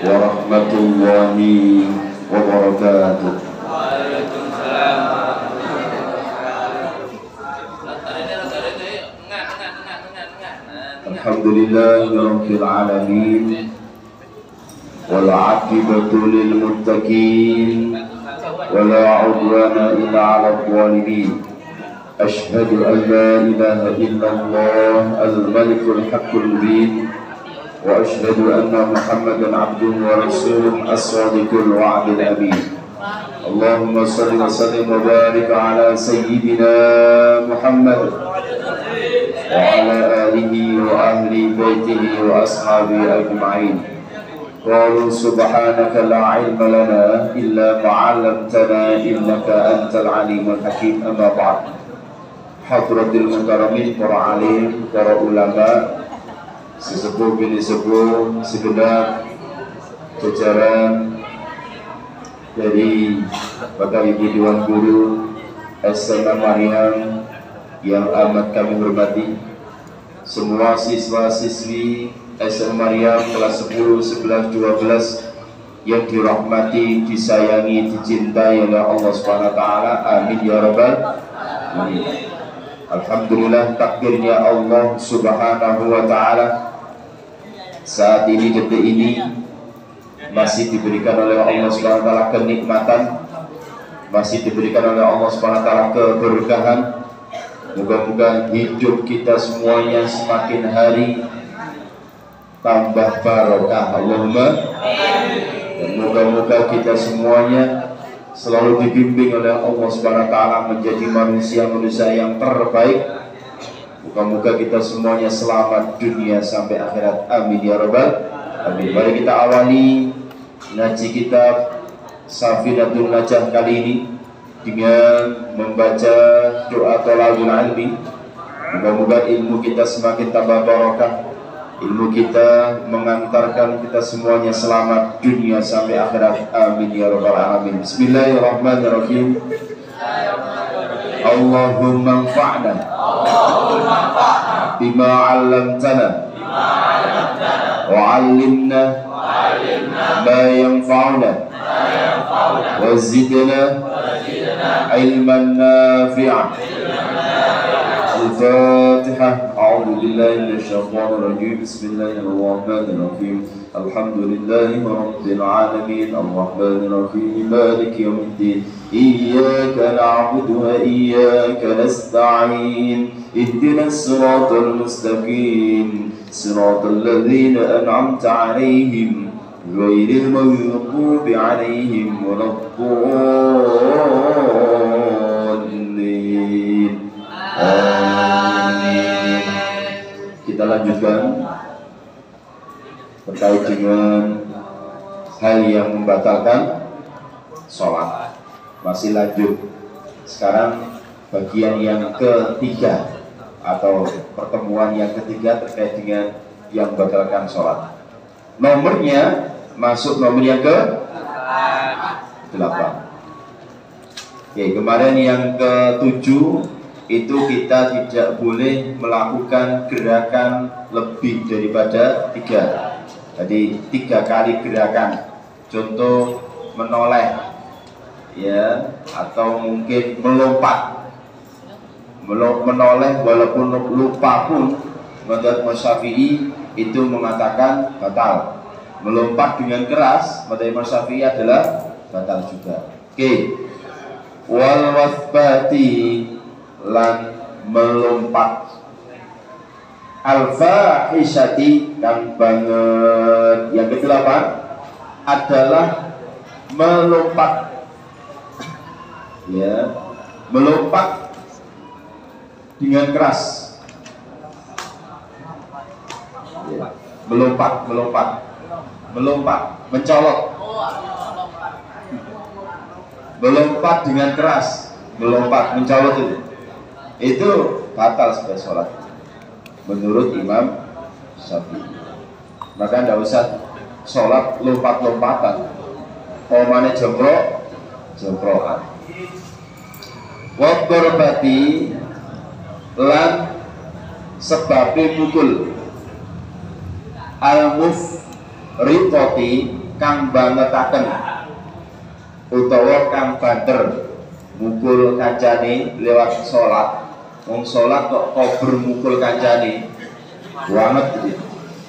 warahmatullahi wabarakatuh. Alhamdulillahirabbil alamin wal 'aqibatu lil muttaqin wala 'udwana illa 'alal zalimin. Asyhadu an la ilaha illallah al-malikul haqqul mubin wa asyhadu anna Muhammadan 'abduhu wa rasuluhu as-sadiqul wa'dil amin. Allahumma shalli wa sallim wa barik ala sayyidina Muhammad wa ala alihi wa ahli baitihi wa ashabihi ajma'in. Qalu subhanaka la ilma lana illa ma 'allamtana innaka antal alimul hakim. Amma ba'd. Hadratil mukaramin, para alim, para ulama, sesepuh bini sepuh, segenap jajaran dari Bapak Ibu Dewan Guru SMA Maryam yang amat kami hormati, semua siswa-siswi SMA Maryam kelas 10, 11, 12 yang dirahmati, disayangi, dicintai oleh Allah SWT. Amin ya rabbal alamin. Alhamdulillah, takdirnya Allah Subhanahu wa ta'ala saat ini, detik ini masih diberikan oleh Allah SWT kenikmatan, masih diberikan oleh Allah SWT keberkahan. Moga-moga hidup kita semuanya semakin hari tambah barokah, Allahumma. Dan moga-moga kita semuanya selalu dibimbing oleh Allah SWT menjadi manusia-manusia yang terbaik. Moga-moga kita semuanya selamat dunia sampai akhirat. Amin ya rabbal alamin. Mari kita awali ngaji kitab Safinatul Najah kali ini dengan membaca doa thalabul ilmi. Moga-moga ilmu kita semakin tambah barokah, ilmu kita mengantarkan kita semuanya selamat dunia sampai akhirat. Amin ya rabbal alamin. Bismillahirrahmanirrahim. Allahumma anfa'na bima 'allamtana wa 'allimna ma yanfa'una wa zidna ilman nafi'an. Al-Fatihah. A'udzu billahi minasyaitonir rajim. Bismillahirrahmanirrahim. Alhamdulillahi rabbil alamin. Arrahmanir rahim. Maliki yaumiddin. Iyyaka na'budu wa iyyaka nasta'in. Ihdinas siratal mustaqim. Siratal ladzina an'amta 'alaihim ghairil maghdubi 'alaihim waladdallin. Amin. Kita lanjutkan terkait dengan hal yang membatalkan sholat. Masih lanjut. Sekarang bagian yang ketiga atau pertemuan yang ketiga terkait dengan yang membatalkan sholat. Nomornya masuk nomor yang ke-8. Oke, kemarin yang ke-7 itu kita tidak boleh melakukan gerakan lebih daripada 3. Jadi 3 kali gerakan. Contoh menoleh, ya, atau mungkin melompat. Menoleh walaupun lupa pun menurut Imam Syafi'i itu mengatakan batal. Melompat dengan keras menurut Imam Syafi'i adalah batal juga. Oke. Wal wasbati, lan melompat. Al-fahishati, yang banget. Yang ke-8 adalah melompat, ya, melompat dengan keras, ya. Melompat, mencolok, melompat dengan keras, melompat, mencolok itu batal sebagai sholat menurut Imam Syafi'i. Maka tidak usah sholat lompat-lompatan, omane jemprokan. Wadorbati, lan sebabnya mukul. Al-mufritoti, kang bangetaken utawa kang banter mukul kancane lewat sholat. Wong sholat kok kober mukul kancane banget gitu,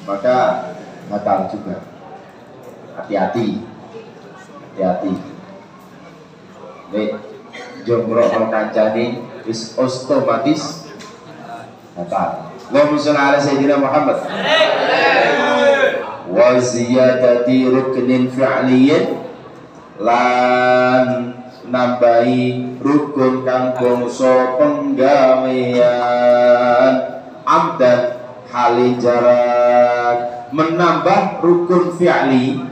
maka batal juga. Hati-hati, hati-hati. Nek jombrok kancane wis otomatis batal. Allahumma sholli ala sayyidina Muhammad. Wa ziyadati ruknin fi'liyyin lan nambahi rukun kang bangsa penggawean amdan hali jarak, menambah rukun fi'li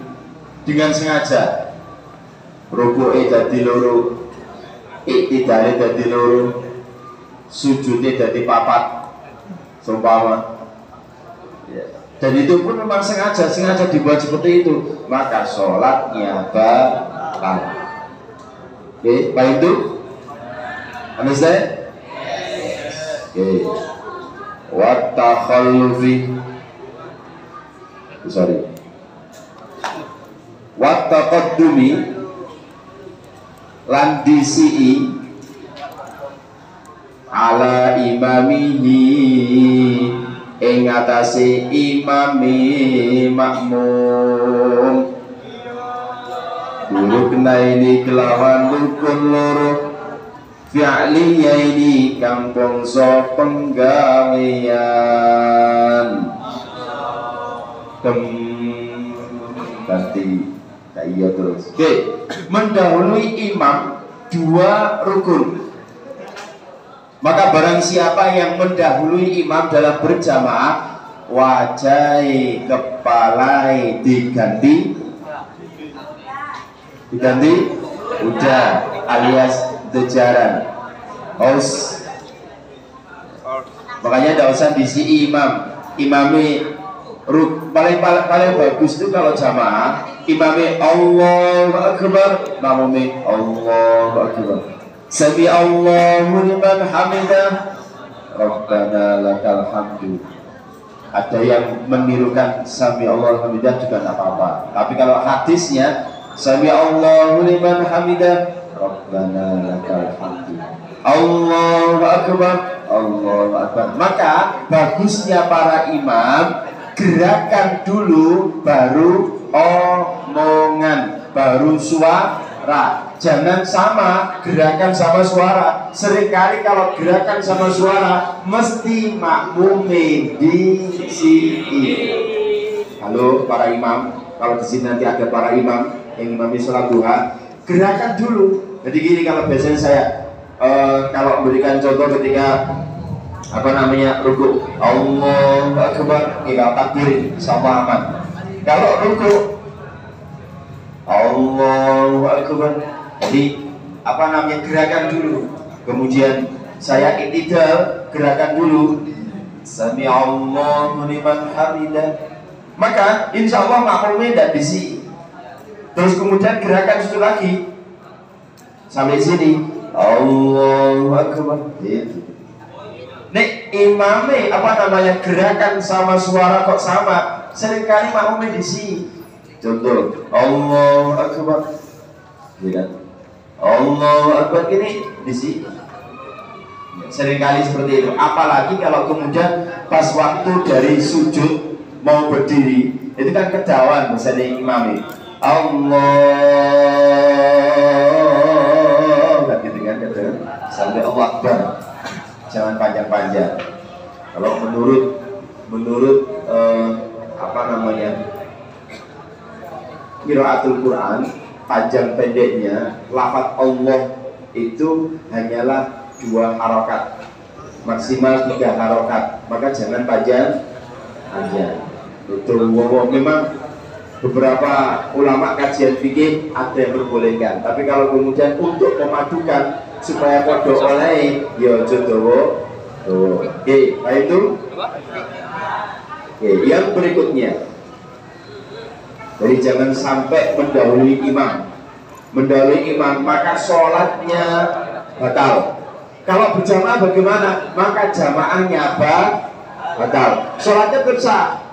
dengan sengaja. Ruku'e dadi loro, iktidale dadi loro, sujude dadi papat seumpama. Dan itu pun memang sengaja dibuat seperti itu, maka sholatnya batal. Oke, Pak itu? Understand? Oke. Wa takhallufi. Sorry. Wa taqaddumi lan disi'i ala imamihi ing atase imami makmum. Rukna ini kelawan rukun loro fi'liya ini kang bangsa penggawean. Ganti kaya terus. Oke, mendahului imam dua rukun. Maka barang siapa yang mendahului imam dalam berjamaah, wajai kepalai diganti udah alias dejaran haus. Makanya tidak usah diisi imami paling bagus itu kalau jamaah imami Allahu Akbar, makmumi Allahu Akbar, sami Allahu liman hamidah, Rabbana lakal hamdu. Ada yang menirukan sami Allahu hamidah juga tidak apa-apa, tapi kalau hadisnya sami Allahu liman hamidah, Rabbana lakal hamdu, Allahu Akbar, Allahu Akbar. Maka bagusnya para imam gerakan dulu baru omongan, baru suara. Jangan sama gerakan sama suara. Seringkali kalau gerakan sama suara mesti makmumin di sini. Halo para imam, kalau di sini nanti ada para imam yang imami sholat duha, gerakan dulu. Jadi gini, kalau biasanya saya kalau memberikan contoh ketika ruku, Allahu Akbar, kita takbir sama aman. Kalau ruku, Allahu Akbar, jadi gerakan dulu. Kemudian saya iktidal, gerakan dulu, sami Allahu liman hamidah. Maka insya Allah makmumnya tidak di. Terus kemudian gerakan itu lagi sampai sini, Allahu Akbar. Gitu. Nek imame gerakan sama suara kok sama, seringkali makmumnya di sini. Contoh, Allahu Akbar, ya, Allahu Akbar ini di sini. Seringkali seperti itu. Apalagi kalau kemudian pas waktu dari sujud mau berdiri, itu kan kedawan misalnya imami. Allah, gitu kan, sampai Allah Akbar, jangan panjang-panjang. Kalau menurut qiraatul Quran, panjang pendeknya lafaz Allah itu hanyalah 2 harokat, maksimal 3 harokat. Maka jangan panjang. Betul, memang beberapa ulama kajian fikih ada yang membolehkan, tapi kalau kemudian untuk memadukan supaya podo oleh ya jodoh. Oke, baik itu. Oke, yang berikutnya, jadi jangan sampai mendahului imam, maka sholatnya batal. Kalau berjamaah bagaimana? Maka jamaahnya batal, sholatnya sah.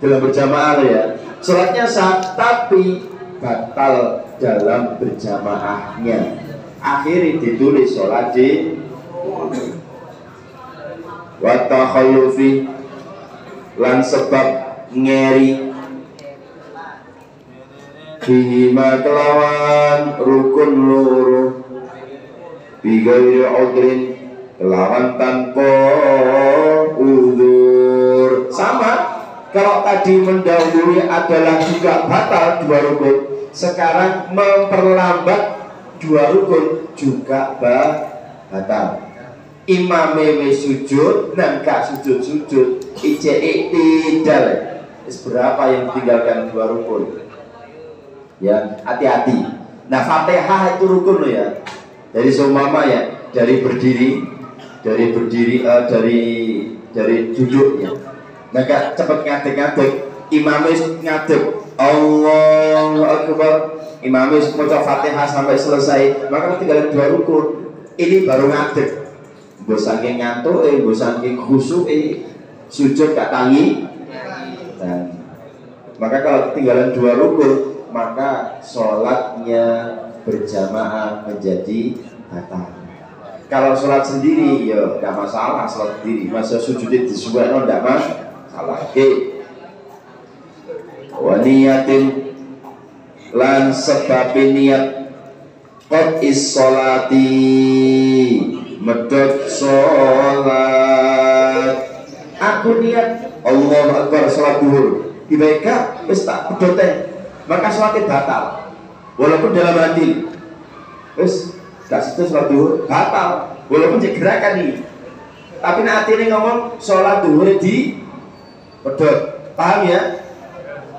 Dalam berjamaah ya, sholatnya sah tapi batal dalam berjamaahnya. Akhirnya ditulis sholat di wa takhallufi lan sebab ngeri bihima kelawan rukun loro bigairi udrin kelawan tanpa uzur. Sama kalau tadi mendahului adalah juga batal dua rukun, sekarang memperlambat dua rukun juga batal. Imame sujud dan gak sujud-sujud tidak. Berapa yang tinggalkan dua rukun? Ya, hati-hati. Nah, Fatihah itu rukun loh ya. Dari seumpama ya, dari duduknya. Maka cepat ngadeg-ngadeg, imame ngadeg, Allahu Akbar. Imame maca Fatihah sampai selesai, maka tinggalkan dua rukun. Ini baru ngadeg. Mbok saking ngantuk, mbok saking khusyuk, sujud gak tangi. Dan maka kalau ketinggalan dua rukun, maka sholatnya berjamaah menjadi batal. Kalau sholat sendiri, ya gak masalah sholat sendiri. Masa sujudnya disuwekno gak masalah. Wa niyatin lan sebab niat qad is-sholati medhot sholat. Aku niat Allahu Akbar sholat duhur, tiba-tiba wis tak pedote, maka sholatnya batal. Walaupun dalam hati wis gak situ sholat duhur batal, walaupun gerakan nih, tapi nanti ini ngomong sholat duhur di pedot, paham ya?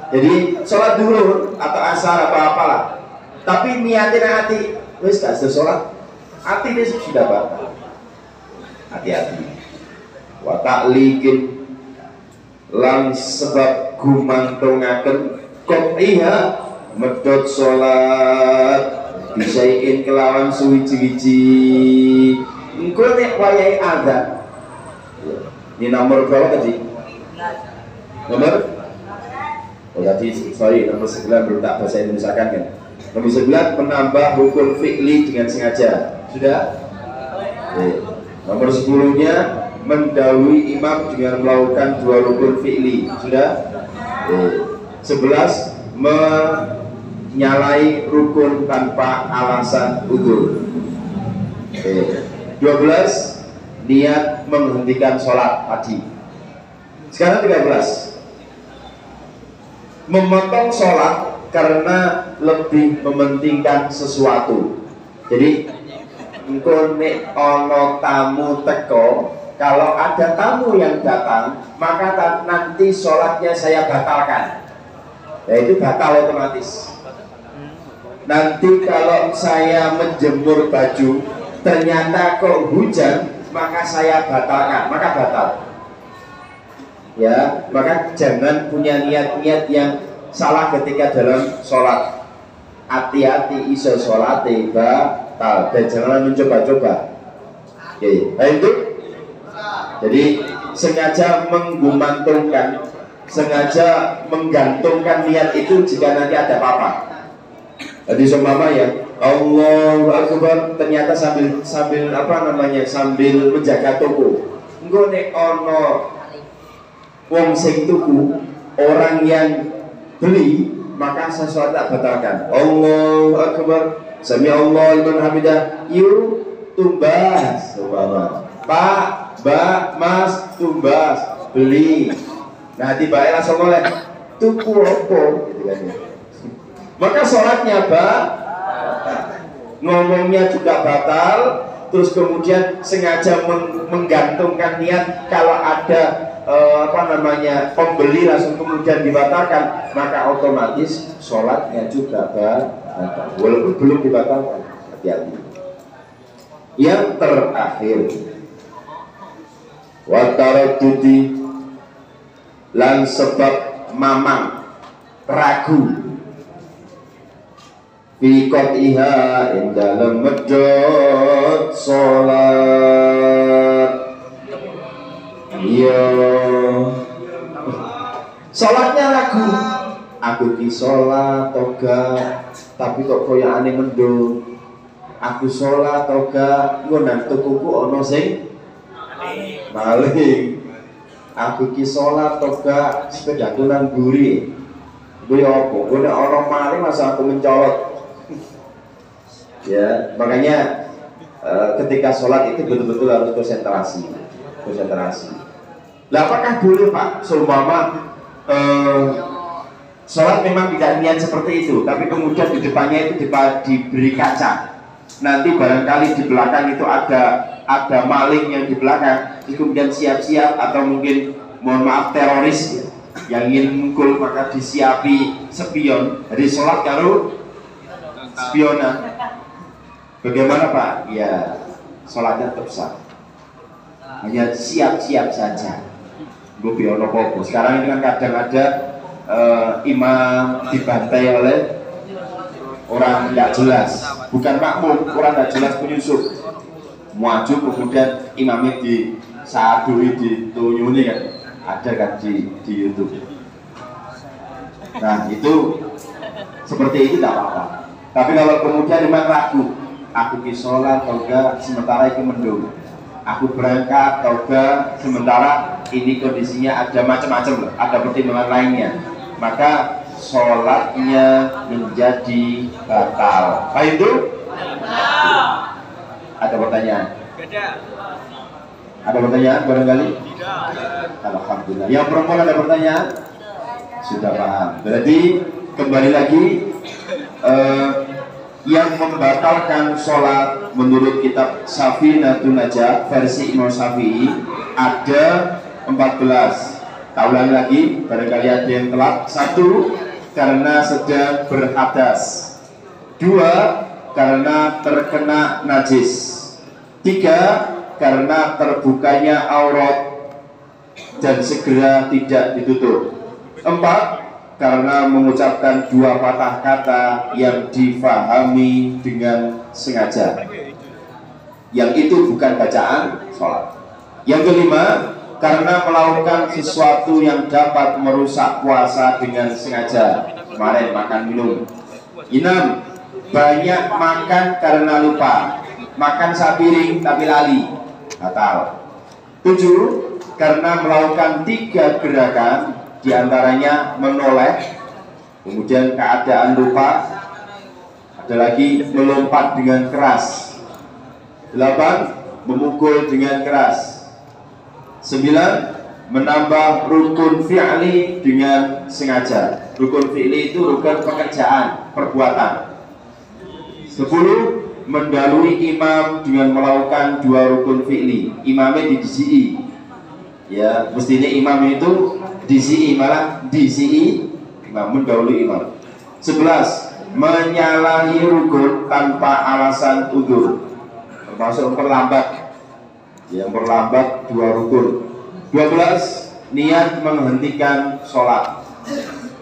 Jadi sholat duhur atau asar apa apalah, tapi niatnya hati wis gak situ sholat, hati ini sudah batal. Hati-hati. Wa ta'liqin lan sebab gumantungaken qaiha medhot salat bisain kelawan suwiji-wiji. Engko nek wayahe adzan. Ini nomor berapa tadi? Nomor? Oh tadi sorry, nomor 9 belum tak bahasa Indonesia kan? Nomor 9 menambah rukun fi'li dengan sengaja. Sudah? Nomor 10-nya mendahului imam dengan melakukan dua rukun fi'li. Sudah? 11 menyalai rukun tanpa alasan udzur. 12 niat menghentikan sholat tadi. Sekarang 13 memotong sholat karena lebih mementingkan sesuatu. Jadi engko nek ana tamu teko, kalau ada tamu yang datang, maka nanti sholatnya saya batalkan. Ya itu batal otomatis. Nanti kalau saya menjemur baju, ternyata kok hujan, maka saya batalkan, maka batal. Ya, maka jangan punya niat-niat yang salah ketika dalam sholat. Hati-hati iso sholat batal dan jangan mencoba-coba. Oke, nah itu. Jadi sengaja menggumantungkan, sengaja menggantungkan niat itu jika nanti ada apa-apa. Jadi seumpama ya, Allahu Akbar, ternyata sambil apa namanya, sambil menjaga toko. Engko nek ana wong sing tuku, orang yang beli, maka sesuatu tak batalkan. Allahu Akbar, sami Allah liman hamidah, yuk tumbas, seumpama Pak, Mbak, Mas, tumbas, beli. Nah tiba-tiba langsung oleh tuku opo, gitu kan ya. Maka sholatnya ngomongnya juga batal, terus kemudian sengaja menggantungkan niat kalau ada pembeli langsung kemudian dibatalkan, maka otomatis sholatnya juga batal walaupun belum dibatalkan. Hati-hati. Yang terakhir, wataradudi lan sebab mamang ragu fi qatiha ing dalem medhot salat. Iya, salatnya ragu, Aku ki sholat toga tapi kok koyakane mendung. Aku sholat toga nggo nang tukuku ana sing maling. Aku ki sholat toga sepedaku nang mburi. Kuwi apa? Kuwi nek ana maling masa aku mencolot. Ya, makanya ketika sholat itu betul-betul harus konsentrasi. Lah apakah boleh Pak seumpama sholat memang tidak niat seperti itu, tapi kemudian di depannya itu diberi kaca. Nanti barangkali di belakang itu ada maling yang di belakang, kemudian siap-siap atau mungkin mohon maaf teroris yang ingin mukul, maka disiapi spion. Jadi sholat karo spionan. Bagaimana Pak? Ya, sholatnya tetap sah. Hanya siap-siap saja. Gue biono popo. Sekarang ini kan kadang ada imam dibantai oleh orang tidak jelas, bukan makmum, orang tidak jelas penyusup. Maju kemudian imamnya disadui, ditunyuni kan, ada kan di YouTube. Nah itu seperti itu tidak apa-apa. Tapi kalau kemudian memang ragu, aku ki sholat atau enggak sementara itu mendung, aku berangkat atau enggak sementara ini kondisinya ada macam-macam, ada pertimbangan lainnya, maka sholatnya menjadi batal. Pak itu? Ada pertanyaan? Ada pertanyaan barangkali? Alhamdulillah. Yang perempuan ada pertanyaan? Sudah paham. Berarti kembali lagi yang membatalkan sholat menurut kitab Safinatun Najah versi Imam Syafi'i ada 14. Tak ulangi lagi, barangkali ada yang telat. 1, karena sedang berhadas. 2, karena terkena najis. 3, karena terbukanya aurat dan segera tidak ditutup. 4, karena mengucapkan 2 patah kata yang difahami dengan sengaja, yang itu bukan bacaan sholat. Yang kelima, karena melakukan sesuatu yang dapat merusak puasa dengan sengaja, kemarin makan minum. 6, banyak makan karena lupa, makan sapiring tapi lali, batal. 7, karena melakukan 3 gerakan, diantaranya menoleh, kemudian keadaan lupa, ada lagi melompat dengan keras. 8, memukul dengan keras. 9, menambah rukun fi'li dengan sengaja. Rukun fi'li itu rukun pekerjaan, perbuatan. 10, mendahului imam dengan melakukan 2 rukun fi'li. Imamnya didisi'i. Ya, mestinya imam itu disi'i, malah disi'i imam, mendahului imam. 11, menyalahi rukun tanpa alasan udzur, termasuk memperlambat. Yang berlambat 2 rukun. 12, niat menghentikan sholat.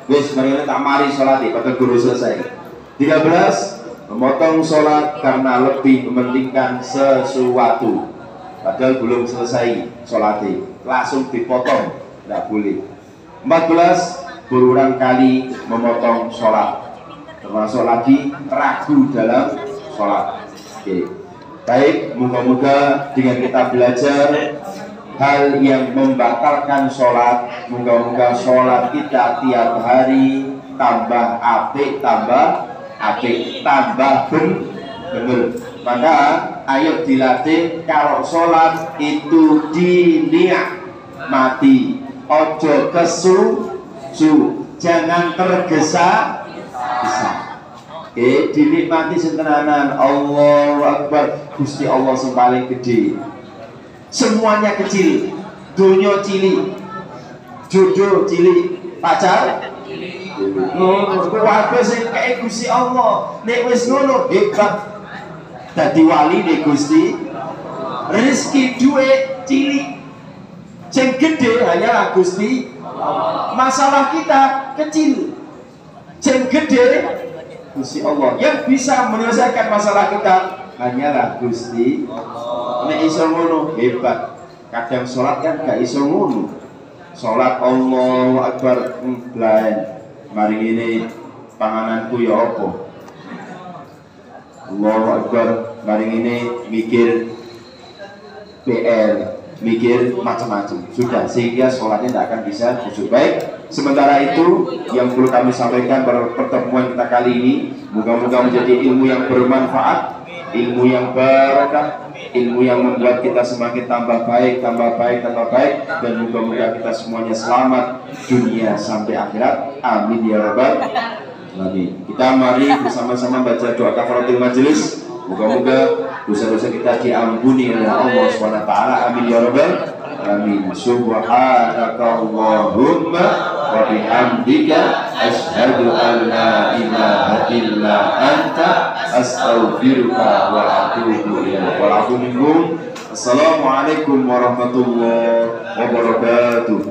Wis mari tak mari sholat pada guru selesai. 13, memotong sholat karena lebih mementingkan sesuatu, padahal belum selesai sholatnya, langsung dipotong, tidak boleh. 14, berulang kali memotong sholat, termasuk lagi ragu dalam sholat. Oke. Baik, moga-moga dengan kita belajar hal yang membatalkan sholat, moga-moga sholat kita tiap hari tambah apik, tambah bener. Maka ayo dilatih kalau sholat itu dinikmati, ojo kesu, jangan tergesa-gesa. Oke, dinikmati setenanan. Allahu Akbar, Gusti Allah yang paling gede. Semuanya kecil, dunia cilik, jodoh cilik, pacar keluarga sing kayak Gusti Allah. Nek wis ngono hebat, dadi wali nek Gusti. Rezeki duit cilik, sing gede hanyalah Gusti. Masalah kita kecil, sing gede Gusti Allah. Yang bisa menyelesaikan masalah kita hanyalah Gusti Allah. Nek iso ngono hebat. Kadang sholat kan gak iso ngono. Sholat Allahu Akbar, mari ini pangananku ya apa? Allahu Akbar, mari ini mikir PR, mikir macam-macam. Sudah, sehingga sholatnya tidak akan bisa khusyuk. Baik, sementara itu yang perlu kami sampaikan pada pertemuan kita kali ini, moga-moga menjadi ilmu yang bermanfaat, ilmu yang barokah, ilmu yang membuat kita semakin tambah baik, dan moga-moga kita semuanya selamat dunia sampai akhirat. Amin ya rabbal alamin. Kita mari bersama-sama baca doa kafaratul majelis. Moga-moga dosa-dosa kita diampuni oleh Allah SWT. Amin ya rabbal alamin. Subhanakallahumma wa bihamdika asyhadu an la ilaha illa anta astaghfiruka wa atubu ilaik. Assalamualaikum warahmatullahi wabarakatuh.